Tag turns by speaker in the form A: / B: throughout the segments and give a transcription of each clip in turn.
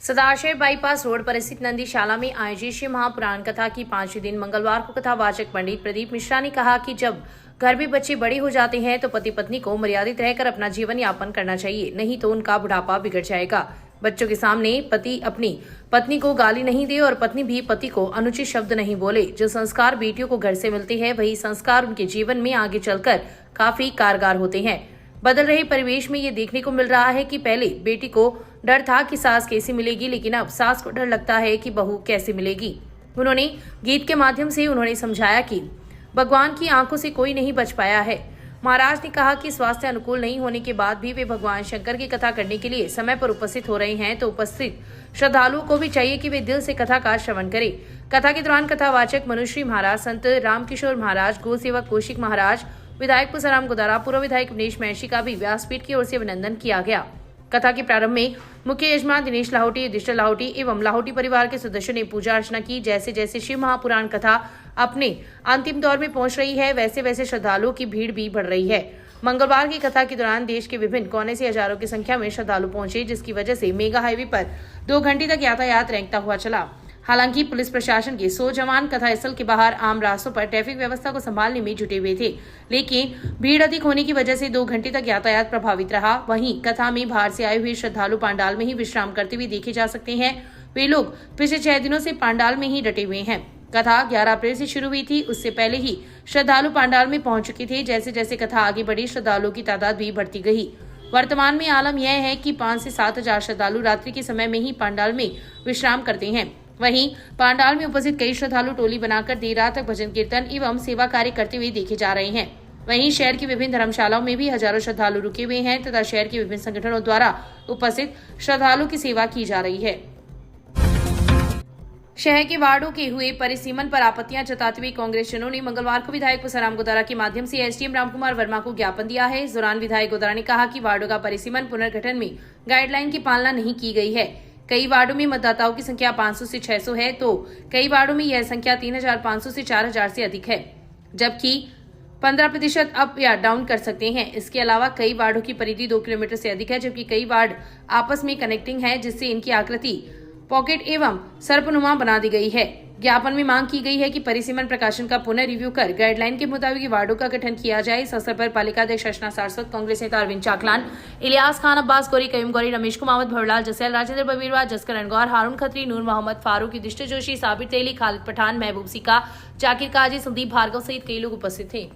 A: सदाशय bypass road पर स्थित नंदीशाला में आयोजित श्री महापुराण कथा की 5वें दिन मंगलवार को कथावाचक पंडित प्रदीप मिश्रा ने कहा कि जब घर में बच्चे बड़े हो जाते हैं तो पति पत्नी को मर्यादित रहकर अपना जीवन यापन करना चाहिए, नहीं तो उनका बुढ़ापा बिगड़ जाएगा। बच्चों के सामने पति अपनी पत्नी को गाली नहीं दे और पत्नी भी पति को अनुचित शब्द नहीं बोले। जो संस्कार बेटियों को घर से मिलते हैं वही संस्कार उनके जीवन में आगे चलकर काफी कारगर होते हैं। बदल रहे परिवेश में ये देखने को मिल रहा है कि पहले बेटी को डर था कि सास कैसी मिलेगी, लेकिन अब सास को डर लगता है कि बहू कैसी मिलेगी। उन्होंने गीत के माध्यम से उन्होंने समझाया कि भगवान की आंखों से कोई नहीं बच पाया है। महाराज ने कहा कि स्वास्थ्य अनुकूल नहीं होने के बाद भी वे भगवान शंकर की कथा करने के लिए समय पर उपस्थित हो रहे हैं, तो उपस्थित श्रद्धालुओं को भी चाहिए कि वे दिल से कथा का श्रवण करें। कथा के दौरान कथावाचक मनुश्री महाराज, संत रामकिशोर महाराज, गो सेवक कौशिक महाराज, विधायक पुसाराम गोदारा, पूर्व विधायक विनेश महर्षि का भी व्यासपीठ की ओर से अभिनंदन किया गया। कथा के प्रारंभ में मुख्य यजमान दिनेश लाहौटी, युधिष्ठिर लाहौटी एवं लाहौटी परिवार के सदस्यों ने पूजा अर्चना की। जैसे जैसे शिव महापुराण कथा अपने अंतिम दौर में पहुंच रही है, वैसे वैसे श्रद्धालुओं की भीड़ भी बढ़ रही है। मंगलवार की कथा के दौरान देश के विभिन्न कोने से हजारों की संख्या में श्रद्धालु पहुंचे, जिसकी वजह से मेगा हाईवे पर 2 घंटे तक यातायात रेंगता हुआ चला। हालांकि पुलिस प्रशासन के 100 जवान कथा स्थल के बाहर आम रास्तों पर ट्रैफिक व्यवस्था को संभालने में जुटे हुए थे, लेकिन भीड़ अधिक होने की वजह से 2 घंटे तक यातायात प्रभावित रहा। वहीं कथा में बाहर से आए हुए श्रद्धालु पंडाल में ही विश्राम करते हुए देखे जा सकते हैं। वे लोग पिछले 6 दिनों से पंडाल में ही डटे हुए हैं। कथा 11 अप्रैल से शुरू हुई थी, उससे पहले ही श्रद्धालु पंडाल में पहुंच चुके थे। जैसे जैसे कथा आगे बढ़ी, श्रद्धालुओं की तादाद भी बढ़ती गई। वर्तमान में आलम यह है कि 5 से 7 हजार श्रद्धालु रात्रि के समय में ही पंडाल में विश्राम करते हैं। वहीं पंडाल में उपस्थित कई श्रद्धालु टोली बनाकर देर रात तक भजन कीर्तन एवं सेवा कार्य करते हुए देखे जा रहे हैं। वहीं शहर की विभिन्न धर्मशालाओं में भी हजारों श्रद्धालु रुके हुए हैं तथा शहर के विभिन्न संगठनों द्वारा उपस्थित श्रद्धालु की सेवा की जा रही है। शहर के वार्डों के हुए परिसीमन पर आपत्तियां जताते हुए कांग्रेसजनों ने मंगलवार को विधायक पुसाराम गोदारा के माध्यम से एसडीएम रामकुमार वर्मा को ज्ञापन दिया है। इस दौरान विधायक गोदारा ने कहा कि वार्डों का परिसीमन पुनर्गठन में गाइडलाइन की पालना नहीं की गई है। कई वार्डों में मतदाताओं की संख्या 500 से 600 है, तो कई वार्डों में यह संख्या 3500 से 4000 से अधिक है, जबकि 15% अप या डाउन कर सकते हैं। इसके अलावा कई वार्डों की परिधि 2 किलोमीटर से अधिक है, जबकि कई वार्ड आपस में कनेक्टिंग है, जिससे इनकी आकृति पॉकेट एवं सर्पनुमा बना दी गई है। ज्ञापन में मांग की गई है कि परिसीमन प्रकाशन का पुनः रिव्यू कर गाइडलाइन के मुताबिक वार्डों का गठन किया जाए। इस अवसर पर पालिका अध्यक्ष अर्चना सारस्वत, कांग्रेस नेता अरविंद चाकलान, इलियास खान, अब्बास गौरी, कयूम गौरी, रमेश कुमावत, भवरलाल जसैल, राजेंद्र बबीरवार, जसकर अनगौर, हारून खत्री, नूर मोहम्मद फारूक, युधिष्ठिर जोशी, साबिर तेली, खालिद पठान, महबूब सिका, जाकिर काजी, संदीप भार्गव सहित कई लोग उपस्थित थे।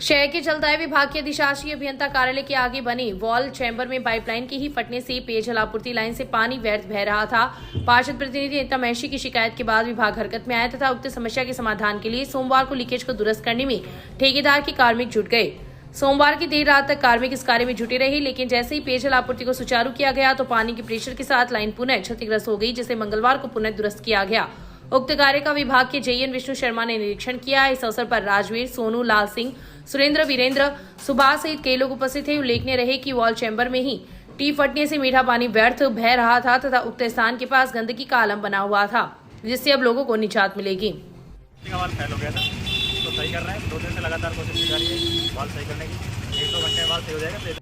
A: शहर के जलदाय विभाग के अधिशासी अभियंता कार्यालय के आगे बने वॉल चैम्बर में पाइपलाइन के ही फटने से पेयजल आपूर्ति लाइन से पानी व्यर्थ बह रहा था। पार्षद प्रतिनिधि नेता महर्षि की शिकायत के बाद विभाग हरकत में आया तथा उक्त समस्या के समाधान के लिए सोमवार को लीकेज को दुरुस्त करने में ठेकेदार के कार्मिक जुट गए। सोमवार की देर रात तक कार्मिक इस कार्य में जुटे रहे, लेकिन जैसे ही पेयजल आपूर्ति को सुचारू किया गया तो पानी के प्रेशर के साथ लाइन पुनः क्षतिग्रस्त हो गई, जिसे मंगलवार को पुनः दुरुस्त किया गया। उक्त कार्य का विभाग के जेईएन विष्णु शर्मा ने निरीक्षण किया। इस अवसर पर राजवीर, सोनू, लाल सिंह, सुरेंद्र, वीरेंद्र, सुभाष सहित कई लोग उपस्थित थे। उल्लेखनीय रहे कि वॉल चैम्बर में ही टी फटने से मीठा पानी व्यर्थ बह रहा था तथा उक्त स्थान के पास गंदगी का आलम बना हुआ था, जिससे अब लोगों को निजात मिलेगी।
B: फैल हो गया था, तो सही कर रहे हैं। 2 दिन से लगातार कोशिश की जा रही है वॉल सही करने की। 1-2 घंटे बाद सही हो जाएगा।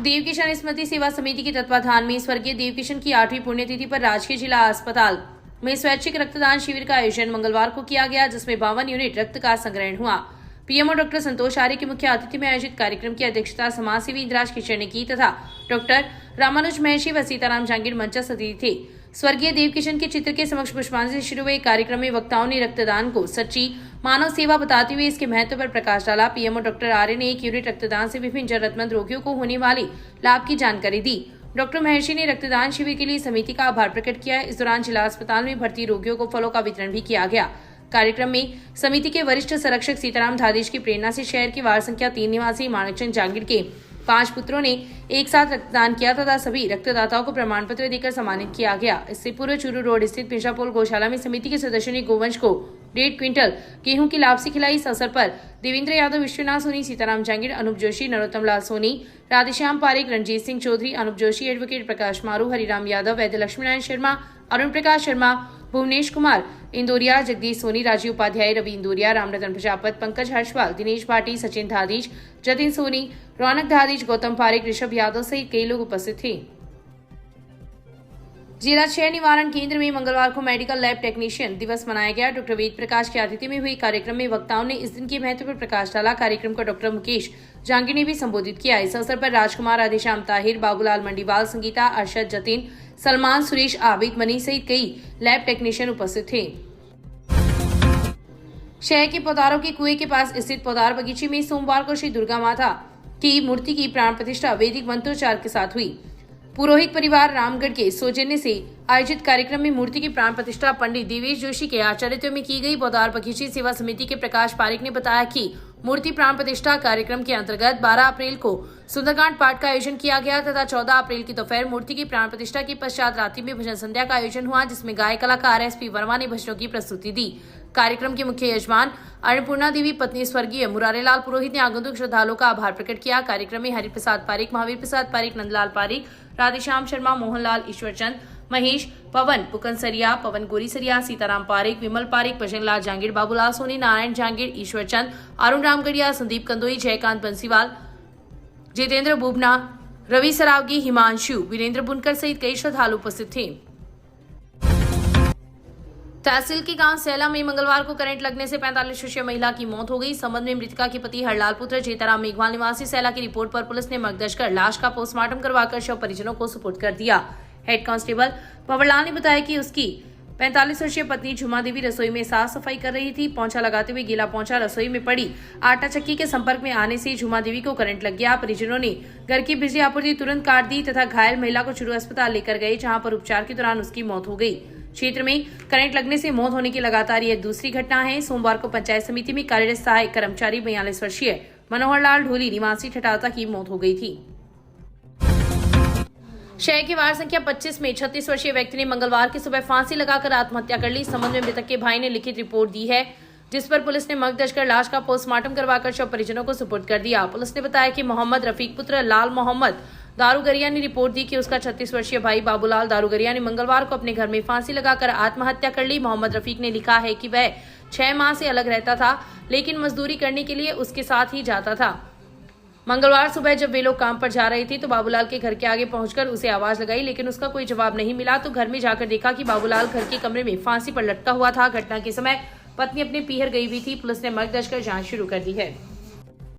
A: देवकिशन स्मृति सेवा समिति के तत्वाधान में स्वर्गीय देवकिशन की 8वीं पुण्यतिथि पर राजकीय जिला अस्पताल में स्वैच्छिक रक्तदान शिविर का आयोजन मंगलवार को किया गया, जिसमें 52 यूनिट रक्त का संग्रहण हुआ। पीएमओ डॉक्टर संतोष आर्य के मुख्य अतिथि में आयोजित कार्यक्रम की अध्यक्षता समाजसेवी इंद्राज किचन ने की तथा डॉक्टर रामानुज महर्षि व सीताराम जहांगीर मंचस्थ अतिथि थे। स्वर्गीय देवकिशन के चित्र के समक्ष पुष्पांजलि से शुरू हुए कार्यक्रम में वक्ताओं ने रक्तदान को सच्ची मानव सेवा बताते हुए इसके महत्व पर प्रकाश डाला। पीएमओ डॉक्टर आर्य ने 1 यूनिट रक्तदान से विभिन्न जरूरतमंद रोगियों को होने वाले लाभ की जानकारी दी। डॉक्टर महर्षि ने रक्तदान शिविर के लिए समिति का आभार प्रकट किया। इस दौरान जिला अस्पताल में भर्ती रोगियों को फलों का वितरण भी किया गया। कार्यक्रम में समिति के वरिष्ठ संरक्षक सीताराम धादेश की प्रेरणा से शहर के वार्ड संख्या 3 निवासी माणकचंद जहांगीर के 5 पुत्रों ने एक साथ रक्तदान किया तथा सभी रक्तदाताओं को प्रमाण पत्र देकर सम्मानित किया गया। इससे पूर्व चूरू रोड स्थित मिर्जापुर गौशाला में समिति के सदस्यों ने गोवंश को 1.5 क्विंटल गेहूं की लापसी खिलाई। इस अवसर पर देवेंद्र यादव, विश्वनाथ सोनी, सीताराम जहांगीर, अनूप जोशी, नरोत्तम लाल सोनी, राधेश्याम पारेख, रणजीत सिंह चौधरी, अनूप जोशी, एडवोकेट प्रकाश मारू, हरिराम यादव, वैद्य लक्ष्मीनारायण शर्मा, अरुण प्रकाश शर्मा, भुवनेश कुमार इंदौरिया, जगदीश सोनी, राजीव उपाध्याय, रवि इंदौरिया, रामरतन प्रजापत, पंकज हर्षवाल, दिनेश भाटी, सचिन धादीज, जतिन सोनी, रौनक धादीज, गौतम पारेख, ऋषभ यादव सहित कई लोग उपस्थित थे। जिला क्षय निवारण केंद्र में मंगलवार को मेडिकल लैब टेक्नीशियन दिवस मनाया गया। डॉक्टर वेद प्रकाश की अतिथि में हुई कार्यक्रम में वक्ताओं ने इस दिन के महत्व पर प्रकाश डाला। कार्यक्रम को डॉक्टर मुकेश जहांगीर ने भी संबोधित किया। इस अवसर पर राजकुमार, राधेश्याम, ताहिर, बाबूलाल मंडीवाल, संगीता, अरशद, जतिन, सलमान, सुरेश, आबिद, मनी सहित कई लैब टेक्नीशियन उपस्थित थे। शहर के पौधारों के कुएं के पास स्थित पौधार बगीचे में सोमवार को श्री दुर्गा माता की मूर्ति की प्राण प्रतिष्ठा वैदिक मंत्रोच्चार के साथ हुई। पुरोहित परिवार रामगढ़ के सौजन्य से आयोजित कार्यक्रम में मूर्ति की प्राण प्रतिष्ठा पंडित देवेश जोशी के आचार्यत्व में की गई। पौधार बगीचे सेवा समिति के प्रकाश पारिक ने बताया कि मूर्ति प्राण प्रतिष्ठा कार्यक्रम के अंतर्गत 12 अप्रैल को सुंदरकांड पाठ का आयोजन किया गया तथा 14 अप्रैल की दोपहर मूर्ति की प्राण प्रतिष्ठा के पश्चात रात्रि में भजन संध्या का आयोजन हुआ, जिसमें गायक कलाकार एसपी वर्मा ने भजनों की प्रस्तुति दी। कार्यक्रम के मुख्य यजमान अन्नपूर्णा देवी पत्नी स्वर्गीय मुरारीलाल पुरोहित ने आगंतुक श्रद्धालुओं का आभार प्रकट किया। कार्यक्रम में हरिप्रसाद पारिक, महावीर प्रसाद पारिक, नंदलाल पारिक, राधेश्याम शर्मा, मोहनलाल ईश्वरचंद, महेश, पवन पुकनसरिया, पवन गोरीसरिया, सीताराम पारिक, विमल पारिक, भजनलाल जहांगीर, बाबूलाल सोनी, नारायण जहांगीर, ईश्वरचंद, अरुण रामगढ़िया, संदीप कंदोई, जयकांत बंसीवाल, जितेंद्र बुबना, रवि सरावगी, हिमांशु, वीरेंद्र बुनकर सहित कई श्रद्धालु उपस्थित थे। तहसील के गांव सैला में मंगलवार को करंट लगने से 45 वर्षीय महिला की मौत हो गई। संबंध में मृतका के पति हरलाल पुत्र जेताराम मेघवाल निवासी सैला की रिपोर्ट पर पुलिस ने मर्ग दर्ज कर लाश का पोस्टमार्टम करवाकर शव परिजनों को सुपुर्द कर दिया। हेड कांस्टेबल भंवरलाल ने बताया कि उसकी 45 वर्षीय पत्नी झुमा देवी रसोई में साफ सफाई कर रही थी। पोंछा लगाते हुए गीला पोंछा रसोई में पड़ी आटा चक्की के संपर्क में आने से झुमा देवी को करंट लग गया। परिजनों ने घर की बिजली आपूर्ति तुरंत काट दी तथा घायल महिला को चुरू अस्पताल लेकर गए, जहां पर उपचार के दौरान उसकी मौत हो गई। क्षेत्र में करंट लगने से मौत होने की लगातार यह दूसरी घटना है। सोमवार को पंचायत समिति में कार्यरत सहायक कर्मचारी 42 वर्षीय मनोहर लाल ढोली निवासी ठठाता की मौत हो गई थी। शहर के वार्ड संख्या 25 में 36 वर्षीय व्यक्ति ने मंगलवार की सुबह फांसी लगाकर आत्महत्या कर ली। संबंध में मृतक के भाई ने लिखित रिपोर्ट दी है, जिस पर पुलिस ने मर्ग दर्ज कर लाश का पोस्टमार्टम करवाकर शव परिजनों को सुपुर्द कर दिया। पुलिस ने बताया कि मोहम्मद रफीक पुत्र लाल मोहम्मद दारूगरिया ने रिपोर्ट दी कि उसका 36 वर्षीय भाई बाबूलाल दारूगरिया ने मंगलवार को अपने घर में फांसी लगाकर आत्महत्या कर ली। मोहम्मद रफीक ने लिखा है कि वह 6 माह से अलग रहता था, लेकिन मजदूरी करने के लिए उसके साथ ही जाता था। मंगलवार सुबह जब वे लोग काम पर जा रहे थे तो बाबूलाल के घर के आगे पहुंचकर उसे आवाज लगाई, लेकिन उसका कोई जवाब नहीं मिला। तो घर में जाकर देखा कि बाबूलाल घर के कमरे में फांसी पर लटका हुआ था। घटना के समय पत्नी अपने पीहर गई हुई थी। पुलिस ने मर्ग दर्ज कर जांच शुरू कर दी है।